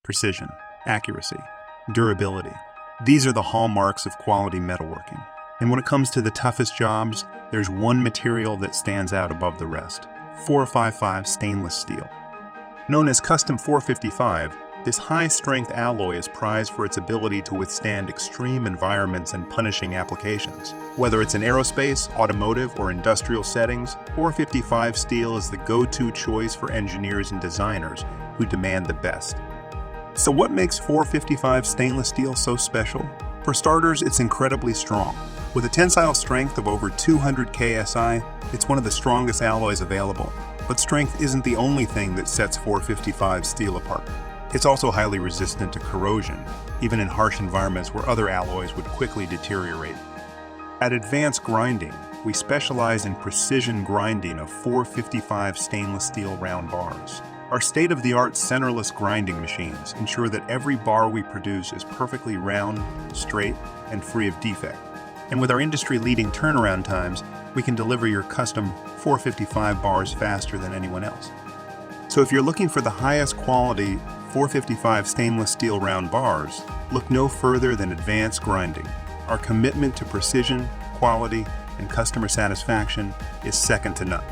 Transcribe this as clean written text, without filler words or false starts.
precision, accuracy, durability. These are the hallmarks of quality metalworking. And when it comes to the toughest jobs, there's one material that stands out above the rest: 455 stainless steel. Known as Custom 455, this high-strength alloy is prized for its ability to withstand extreme environments and punishing applications. Whether it's in aerospace, automotive, or industrial settings, 455 steel is the go-to choice for engineers and designers who demand the best. So what makes 455 stainless steel so special? For starters, it's incredibly strong. With a tensile strength of over 200 KSI, it's one of the strongest alloys available. But strength isn't the only thing that sets 455 steel apart. It's also highly resistant to corrosion, even in harsh environments where other alloys would quickly deteriorate. At Advanced Grinding, we specialize in precision grinding of 455 stainless steel round bars. Our state-of-the-art centerless grinding machines ensure that every bar we produce is perfectly round, straight, and free of defect. And with our industry-leading turnaround times, we can deliver your custom 455 bars faster than anyone else. So if you're looking for the highest quality 455 stainless steel round bars, look no further than Advanced Grinding. Our commitment to precision, quality, and customer satisfaction is second to none.